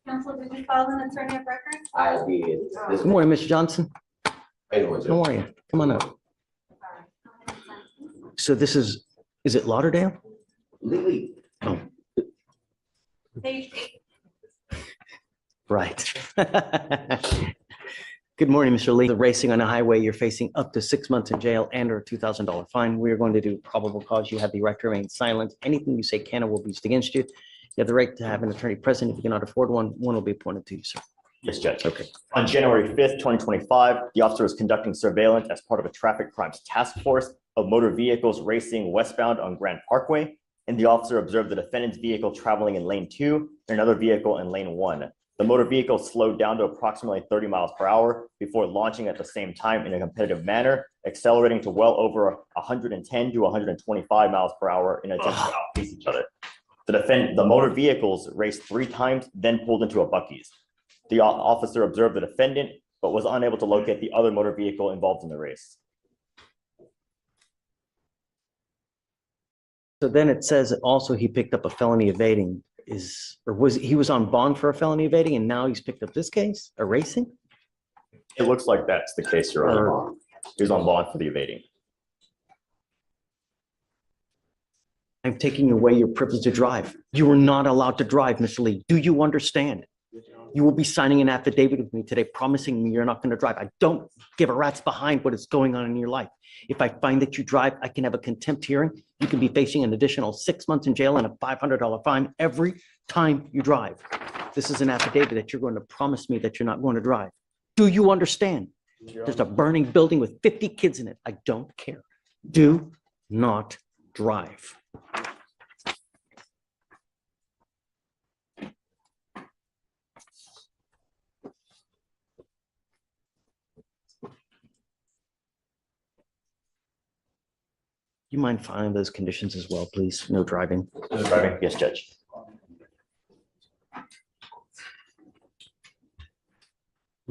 Counsel, did you file an attorney of record? I did. Good morning, Mr. Johnson. Anyone, How are you? Come on up. So this is it Lauderdale? Lily. Oh, Page 8. right. Good morning, Mr. Lee. The racing on a highway, you're facing up to 6 months in jail and or $2,000 fine. We are going to do probable cause. You have the right to remain silent. Anything you say can or will be used against you. You have the right to have an attorney present. If you cannot afford one, one will be appointed to you, sir. Yes, Judge. Okay. On January 5th, 2025, the officer was conducting surveillance as part of a traffic crimes task force of motor vehicles racing westbound on Grand Parkway, and the officer observed the defendant's vehicle traveling in lane 2 and another vehicle in lane 1. The motor vehicle slowed down to approximately 30 miles per hour before launching at the same time in a competitive manner, accelerating to well over 110 to 125 miles per hour in an attempt to outpace each other. The motor vehicles raced 3 times, then pulled into a Buc-ee's. The officer observed the defendant, but was unable to locate the other motor vehicle involved in the race. So then it says also he picked up a felony evading. He was on bond for a felony evading and now he's picked up this case, a racing? It looks like that's the case, Your Honor. He was on bond for the evading. I'm taking away your privilege to drive. You are not allowed to drive, Mr. Lee. Do you understand? You will be signing an affidavit with me today promising me you're not going to drive. I don't give a rat's behind what is going on in your life. If I find that you drive, I can have a contempt hearing. You can be facing an additional 6 months in jail and a $500 fine every time you drive. This is an affidavit that you're going to promise me that you're not going to drive. Do you understand? There's a burning building with 50 kids in it. I don't care. Do not drive. You mind filing those conditions as well, please? No driving. No driving? Yes, Judge.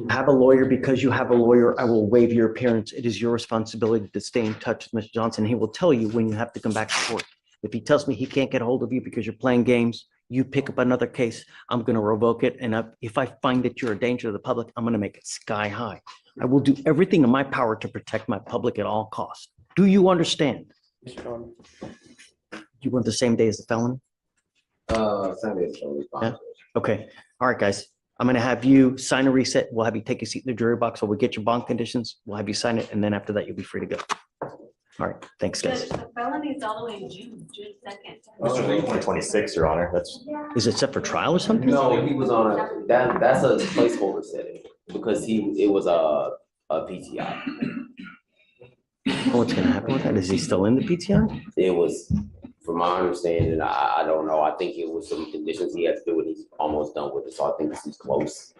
Have a lawyer. Because you have a lawyer, I will waive your appearance. It is your responsibility to stay in touch with Mr. Johnson. He will tell you when you have to come back to court. If he tells me he can't get a hold of you because you're playing games, you pick up another case, I'm going to revoke it. And if I find that you're a danger to the public, I'm going to make it sky high. I will do everything in my power to protect my public at all costs. Do you understand? You want the same day as the felony? Sunday is totally fine. Yeah. Okay. All right, guys. I'm going to have you sign a reset. We'll have you take a seat in the jury box while we get your bond conditions. We'll have you sign it. And then after that, you'll be free to go. All right. Thanks, guys. The felony is all the way in June 2nd. Mr. Lee, 2026, Your Honor. Is it set for trial or something? No, he was on that's a placeholder setting because it was a PTI. What's going to happen with that? Is he still in the PTI? It was, from my understanding, I don't know. I think it was some conditions he had to do and he's almost done with it. So I think this is close.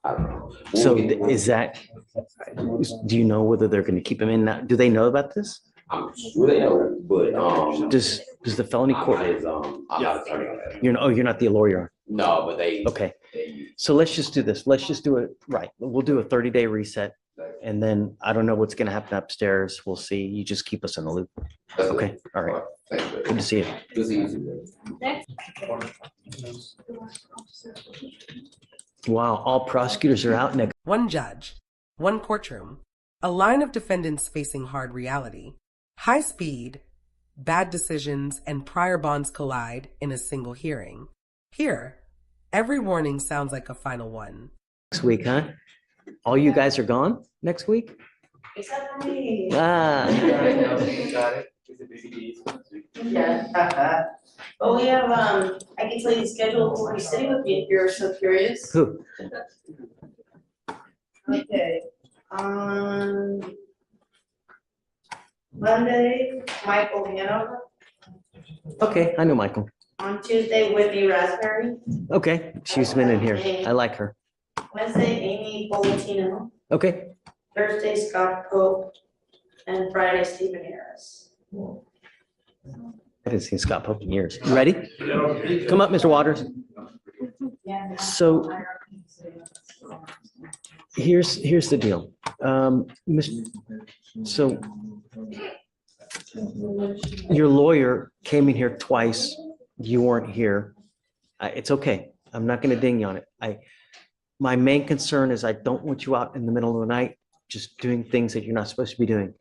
I don't know. So is that, do you know whether they're going to keep him in? Do they know about this? I'm sure they know, but Does the felony court? I'm not attorney on that. You're not the lawyer. No, but they. Okay. So let's just do this. Let's just do it right. We'll do a 30-day reset. And then I don't know what's going to happen upstairs. We'll see. You just keep us in the loop. Okay. All right. Good to see you. Good to see you too. Next. Wow. All prosecutors are out next. One judge, one courtroom, a line of defendants facing hard reality, high speed, bad decisions, and prior bonds collide in a single hearing. Here, every warning sounds like a final one. Next week, huh? All you guys are gone next week? Except for me. Ah. Yeah. But we have, I can tell you the schedule who will be sitting with me if you're so curious. Who? Okay, on Monday, Michael Hanover. Okay. I know Michael. On Tuesday, Whitney Raspberry. Okay. She's been in here. I like her. Wednesday, Amy Bolatino. Okay. Thursday, Scott Pope. And Friday, Stephen Harris. I didn't see Scott Pope in years. You ready? Come up, Mr. Waters. So here's the deal. So your lawyer came in here twice. You weren't here. It's okay. I'm not gonna ding you on it. My main concern is I don't want you out in the middle of the night just doing things that you're not supposed to be doing.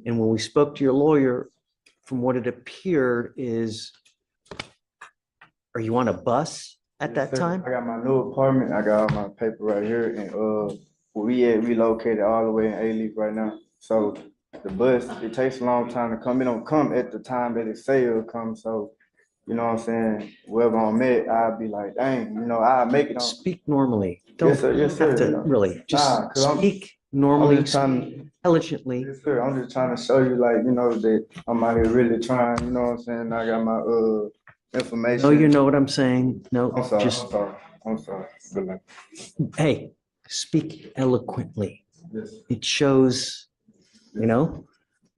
And when we spoke to your lawyer, from what it appeared is, are you on a bus at that time? I got my new apartment. I got all my paper right here, and we relocated all the way in A-Leaf right now. So the bus, it takes a long time to come. It don't come at the time that it say it'll come. So, you know what I'm saying? Wherever I'm at, I'll be like, dang, I'll make it on. Speak normally. Don't Yes, sir. Yes, sir. have to really, just Nah, 'cause speak I'm normally, just trying, intelligently. yes, sir. I'm just trying to show you, like, that I'm out here really trying. You know what I'm saying? I got my information. No, you know what I'm saying? No, I'm sorry. just, I'm sorry. I'm sorry. Good luck. hey, speak eloquently. Yes. It shows,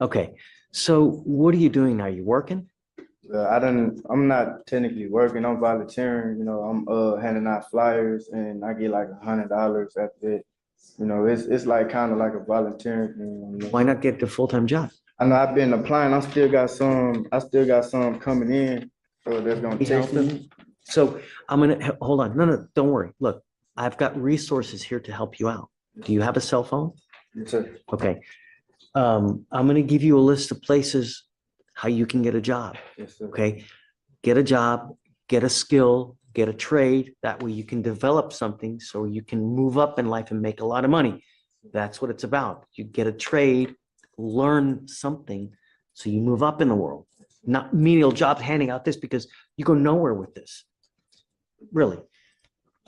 Okay, so what are you doing now? You working? I'm not technically working, I'm volunteering, I'm handing out flyers and I get like $100 after that. It's like kind of like a volunteering thing. Why not get a full-time job? I know I've been applying, I still got some coming in, so that's gonna Be take helping. me. So I'm gonna, hold on, no, don't worry. Look, I've got resources here to help you out. Do you have a cell phone? Yes, sir. Okay. I'm gonna give you a list of places how you can get a job. Yes, sir. Okay, get a job, get a skill, get a trade. That way you can develop something so you can move up in life and make a lot of money. That's what it's about. You get a trade, learn something so you move up in the world. Not menial jobs handing out this because you go nowhere with this. Really.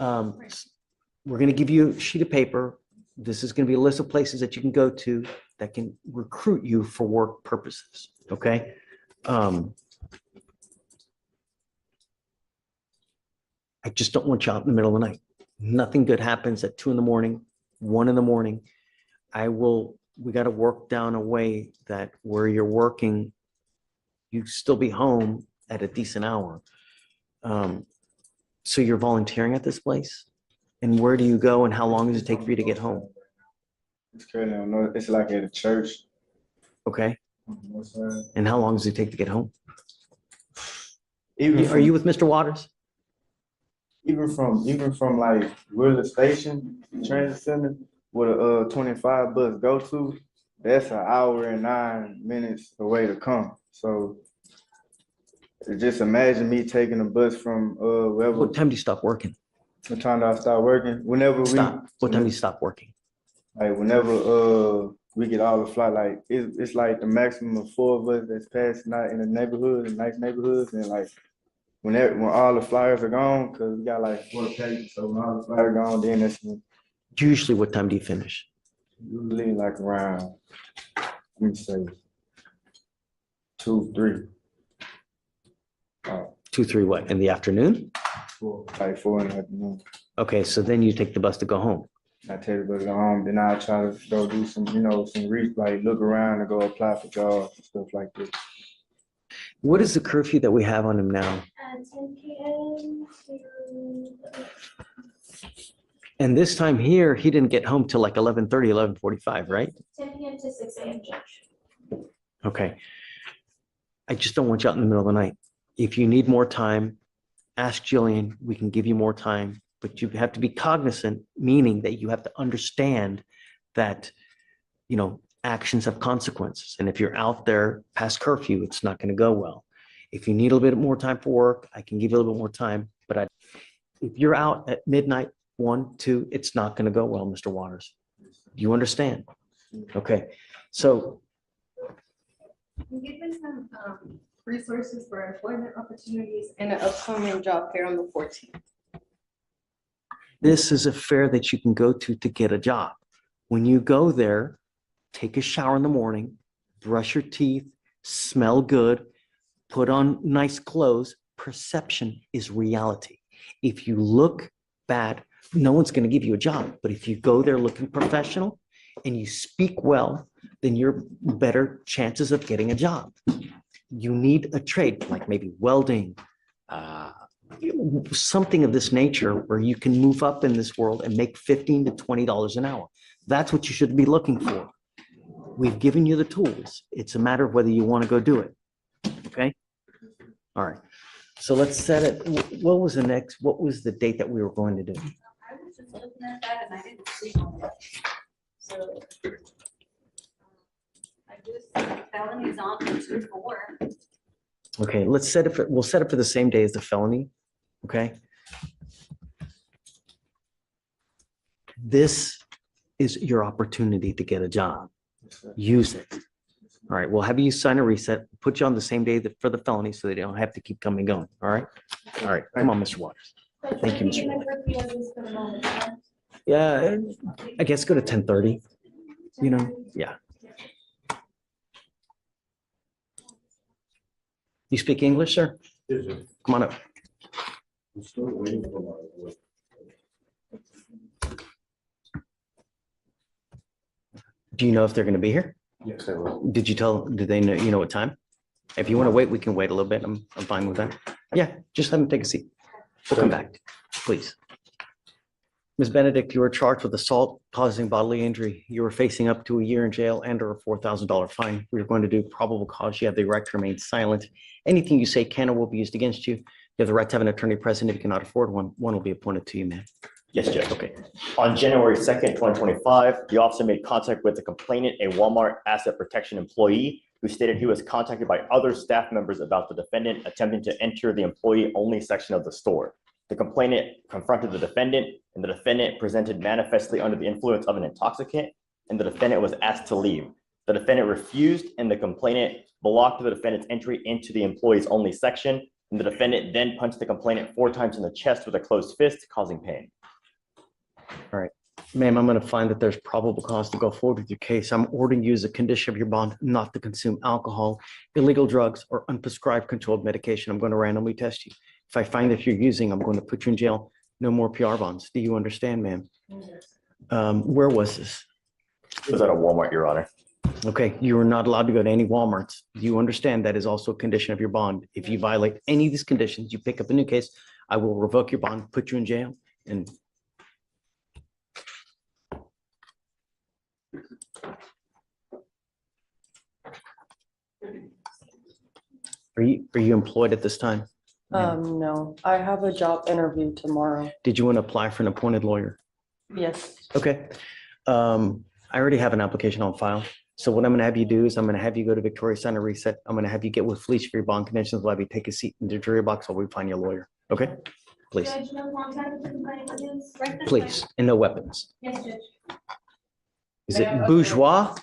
We're going to give you a sheet of paper. This is going to be a list of places that you can go to that can recruit you for work purposes. Okay. I just don't want you out in the middle of the night. Nothing good happens at 2 a.m, 1 a.m. We got to work down a way that where you're working, you still be home at a decent hour. So you're volunteering at this place? And where do you go and how long does it take for you to get home? It's currently, I don't know, it's like at a church. Okay. And how long does it take to get home? Even Are you with Mr. Waters? even from like Wheeler Station Transit Center, where the 25 bus go to, that's an hour and 9 minutes away to come. So just imagine me taking a bus from wherever. What time do you stop working? What time do I start working? Whenever Stop. What time do you stop working? like whenever we get all the flight, like it's like the maximum of 4 of us that's passing out in the neighborhood, in nice neighborhoods, and like when all the flyers are gone, cause we got like 4 pages, so when all the flyers are gone, then that's when Usually what time do you finish? usually like around, let me say, 2, 3. 2, 3 what? In the afternoon? 4, like 4 in the afternoon. Okay, so then you take the bus to go home. I take the bus to go home, then I try to go do some, some like look around and go apply for jobs and stuff like that. What is the curfew that we have on him now? 10 p.m. to And this time here, he didn't get home till like 11:30, 11:45, right? 10 p.m. to 6 a.m. Judge. Okay. I just don't want you out in the middle of the night. If you need more time, ask Jillian, we can give you more time, but you have to be cognizant, meaning that you have to understand that, actions have consequences. And if you're out there past curfew, it's not going to go well. If you need a little bit more time for work, I can give you a little bit more time, but if you're out at midnight, 1, 2, it's not going to go well, Mr. Waters. Do you understand? Okay. So Given some resources for employment opportunities and an upcoming job fair on the 14th. this is a fair that you can go to get a job. When you go there, take a shower in the morning, brush your teeth, smell good, put on nice clothes. Perception is reality. If you look bad, no one's going to give you a job. But if you go there looking professional and you speak well, then you're better chances of getting a job. You need a trade, like maybe welding, something of this nature where you can move up in this world and make $15 to $20 an hour. That's what you should be looking for. We've given you the tools. It's a matter of whether you want to go do it. Okay? All right. So let's set it, what was the date that we were going to do? I was just looking at that and I didn't see one. So. I just, felonies on for 2-4. Okay, we'll set it for the same day as the felony, okay? This is your opportunity to get a job. Use it. All right, we'll have you sign a reset, put you on the same day for the felony so they don't have to keep coming and going, all right? All right, come on, Mr. Waters. Thank you, Mr. Waters. Yeah, I guess go to 10:30, you know, yeah. You speak English, sir? Come on up. Do you know if they're going to be here? Yes, I will. Did they know, you know what time? If you want to wait, we can wait a little bit. I'm fine with that. Yeah, just let them take a seat. We'll come back, please. Ms. Benedict, you were charged with assault causing bodily injury. You were facing up to a year in jail and or a $4,000 fine. We are going to do probable cause. You have the right to remain silent. Anything you say can or will be used against you. You have the right to have an attorney present. If you cannot afford one, one will be appointed to you, ma'am. Yes, Judge. Okay. On January 2nd, 2025, the officer made contact with the complainant, a Walmart asset protection employee, who stated he was contacted by other staff members about the defendant attempting to enter the employee-only section of the store. The complainant confronted the defendant, and the defendant presented manifestly under the influence of an intoxicant, and the defendant was asked to leave. The defendant refused, and the complainant blocked the defendant's entry into the employees-only section, and the defendant then punched the complainant 4 times in the chest with a closed fist, causing pain. All right, ma'am, I'm going to find that there's probable cause to go forward with your case. I'm ordering you as a condition of your bond not to consume alcohol, illegal drugs, or unprescribed controlled medication. I'm going to randomly test you. If I find that you're using, I'm going to put you in jail. No more PR bonds. Do you understand, ma'am? Where was this? It was at a Walmart, Your Honor. Okay, you are not allowed to go to any Walmarts. Do you understand that is also a condition of your bond? If you violate any of these conditions, you pick up a new case, I will revoke your bond, put you in jail, and are you employed at this time? No, I have a job interview tomorrow. Did you want to apply for an appointed lawyer? Yes. Okay. I already have an application on file. So what I'm going to have you do is I'm going to have you go to Victoria Center Reset. I'm going to have you get with Felicia for your bond conditions. We'll have you take a seat in the jury box while we find you a lawyer. Okay? Please, Judge, no contact with the complainant is right this way. please, and no weapons. Yes, Judge. Is it bourgeois?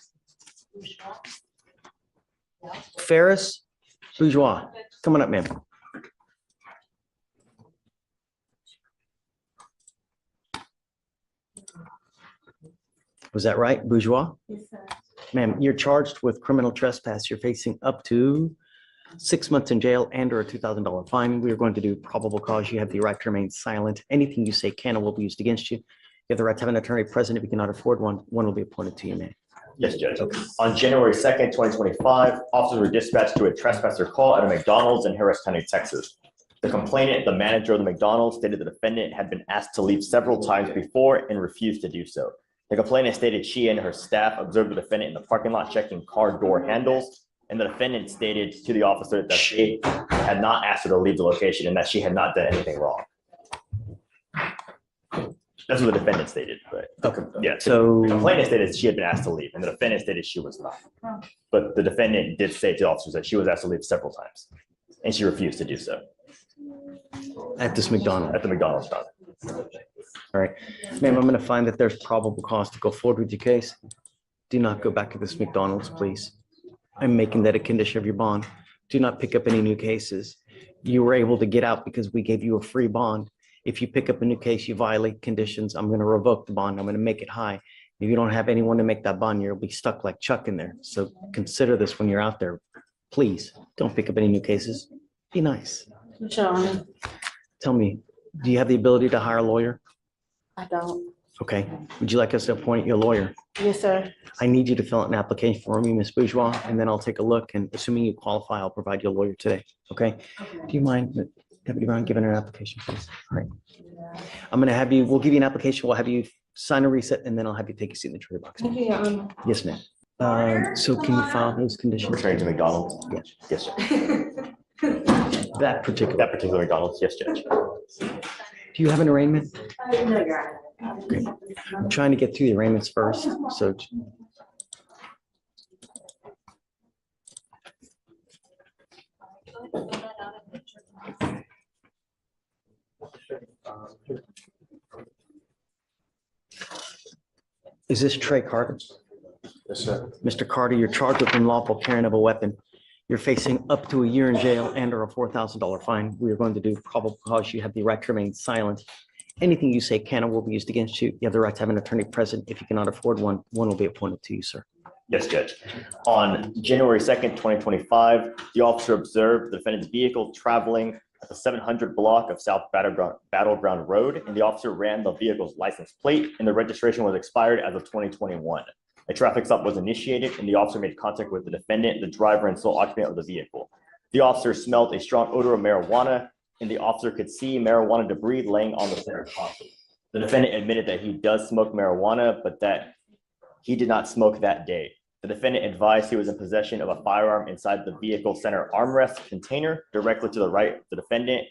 Ferris? Bourgeois. Come on up, ma'am. Was that right, bourgeois? Yes, sir. Ma'am, you're charged with criminal trespass. You're facing up to 6 months in jail and or a $2,000 fine. We are going to do probable cause. You have the right to remain silent. Anything you say can or will be used against you. You have the right to have an attorney present. If you cannot afford one, one will be appointed to you, ma'am. Yes, Judge. On January 2nd, 2025, officers were dispatched to a trespasser call at a McDonald's in Harris County, Texas. The complainant, the manager of the McDonald's, stated the defendant had been asked to leave several times before and refused to do so. The complainant stated she and her staff observed the defendant in the parking lot checking car door handles, and the defendant stated to the officer that she had not asked her to leave the location and that she had not done anything wrong. That's what the defendant stated, but Okay. yeah. So- the complainant stated she had been asked to leave, and the defendant stated she was not. But the defendant did say to the officers that she was asked to leave several times, and she refused to do so At this McDonald's. at the McDonald's stop. All right. Ma'am, I'm going to find that there's probable cause to go forward with your case. Do not go back to this McDonald's, please. I'm making that a condition of your bond. Do not pick up any new cases. You were able to get out because we gave you a free bond. If you pick up a new case, you violate conditions. I'm going to revoke the bond. I'm going to make it high. If you don't have anyone to make that bond, you'll be stuck like Chuck in there. So consider this when you're out there. Please don't pick up any new cases. Be nice. John, Tell me, do you have the ability to hire a lawyer? I don't. Okay. Would you like us to appoint you a lawyer? Yes, sir. I need you to fill out an application for me, Ms. Bourgeois, and then I'll take a look, and assuming you qualify, I'll provide you a lawyer today, okay? Do you mind, Deputy Brown, giving her an application, please? All right. I'm gonna have you, we'll give you an application, we'll have you sign a reset, and then I'll have you take a seat in the jury box. Okay, Yes, ma'am. So can you file those conditions? Returning to McDonald's. Yes. Yes, sir. That particular. That particular McDonald's, yes, Judge. Do you have an arraignment? No, Your Honor. Okay. I'm trying to get through the arraignments first, so. Is this Trey Carter? Yes, sir. Mr. Carter, you're charged with unlawful carrying of a weapon. You're facing up to a year in jail and or a $4,000 fine. We are going to do probable cause. You have the right to remain silent. Anything you say can or will be used against you. You have the right to have an attorney present. If you cannot afford one, one will be appointed to you, sir. Yes, Judge. On January 2nd, 2025, the officer observed the defendant's vehicle traveling at the 700 block of South Battleground Road, and the officer ran the vehicle's license plate, and the registration was expired as of 2021. A traffic stop was initiated, and the officer made contact with the defendant, the driver, and sole occupant of the vehicle. The officer smelled a strong odor of marijuana, and the officer could see marijuana debris laying on the center console. The defendant admitted that he does smoke marijuana, but that he did not smoke that day. The defendant advised he was in possession of a firearm inside the vehicle center armrest container directly to the right of the defendant,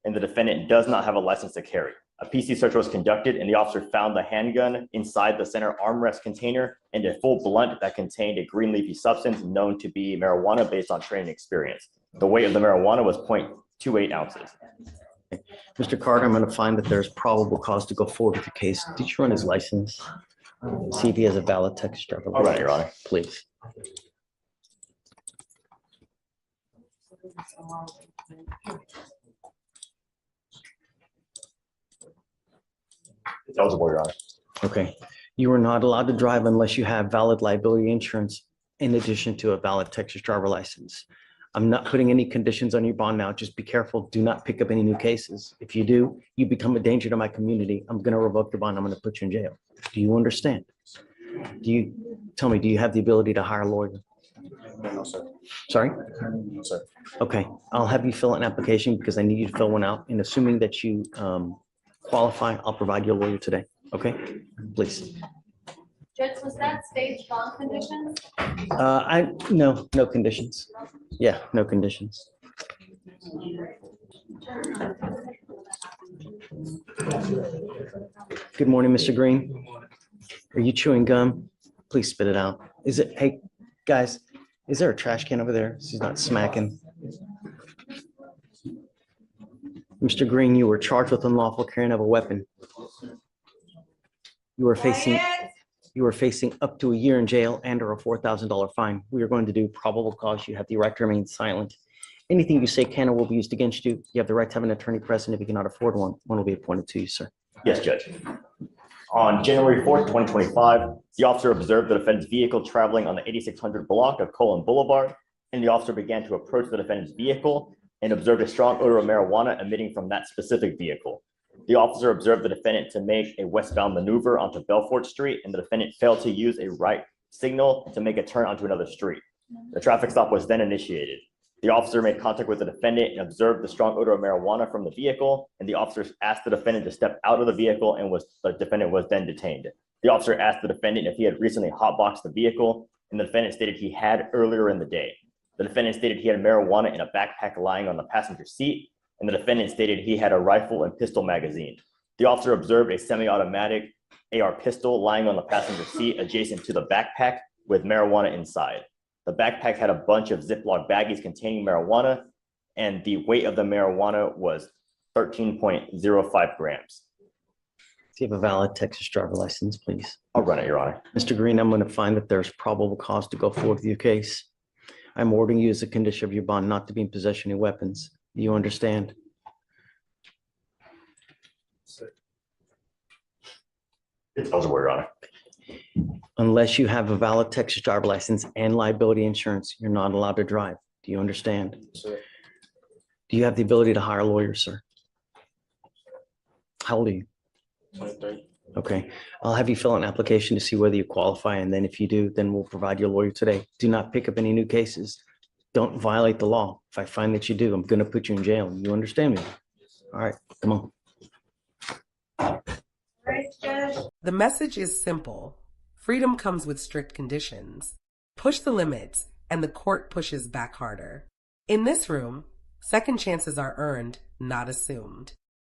and the defendant does not have a license to carry. A PC search was conducted, and the officer found the handgun inside the center armrest container and a full blunt that contained a green leafy substance known to be marijuana based on training experience. The weight of the marijuana was 0.28 ounces. Mr. Carter, I'm going to find that there's probable cause to go forward with the case. Did you run his license? See if he has a valid Texas driver. All right, Your Honor. Please. It's eligible, Your Honor. Okay. You are not allowed to drive unless you have valid liability insurance in addition to a valid Texas driver license. I'm not putting any conditions on your bond now. Just be careful. Do not pick up any new cases. If you do, you become a danger to my community. I'm going to revoke your bond. I'm going to put you in jail. Do you understand? Do you tell me, do you have the ability to hire a lawyer? No, sir. Sorry? No, sir. Okay. I'll have you fill out an application because I need you to fill one out. And assuming that you qualify, I'll provide you a lawyer today. Okay? Please. Judge, was that stage bond conditions? No conditions. Yeah, no conditions. Good morning, Mr. Green. Are you chewing gum? Please spit it out. Is it, hey, guys, is there a trash can over there? She's not smacking. Mr. Green, you were charged with unlawful carrying of a weapon. You are facing up to a year in jail and or a $4,000 fine. We are going to do probable cause. You have the right to remain silent. Anything you say can or will be used against you. You have the right to have an attorney present. If you cannot afford one, one will be appointed to you, sir. Yes, Judge. On January 4th, 2025, the officer observed the defendant's vehicle traveling on the 8600 block of Colon Boulevard, and the officer began to approach the defendant's vehicle and observed a strong odor of marijuana emitting from that specific vehicle. The officer observed the defendant to make a westbound maneuver onto Belfort Street, and the defendant failed to use a right signal to make a turn onto another street. The traffic stop was then initiated. The officer made contact with the defendant and observed the strong odor of marijuana from the vehicle, and the officer asked the defendant to step out of the vehicle, and the defendant was then detained. The officer asked the defendant if he had recently hotboxed the vehicle, and the defendant stated he had earlier in the day. The defendant stated he had marijuana in a backpack lying on the passenger seat, and the defendant stated he had a rifle and pistol magazine. The officer observed a semi-automatic AR pistol lying on the passenger seat adjacent to the backpack with marijuana inside. The backpack had a bunch of Ziploc baggies containing marijuana, and the weight of the marijuana was 13.05 grams. Do you have a valid Texas driver license, please? I'll run it, Your Honor. Mr. Green, I'm going to find that there's probable cause to go forward with your case. I'm ordering you as a condition of your bond not to be in possession of weapons. Do you understand? It's eligible, Your Honor. Unless you have a valid Texas driver license and liability insurance, you're not allowed to drive. Do you understand? Sir. Do you have the ability to hire a lawyer, sir? How old are you? 23. Okay, I'll have you fill out an application to see whether you qualify, and then if you do, then we'll provide you a lawyer today. Do not pick up any new cases. Don't violate the law. If I find that you do, I'm going to put you in jail. You understand me? All right, come on. Right, Judge? The message is simple. Freedom comes with strict conditions. Push the limits, and the court pushes back harder. In this room, Second chances are earned, not assumed.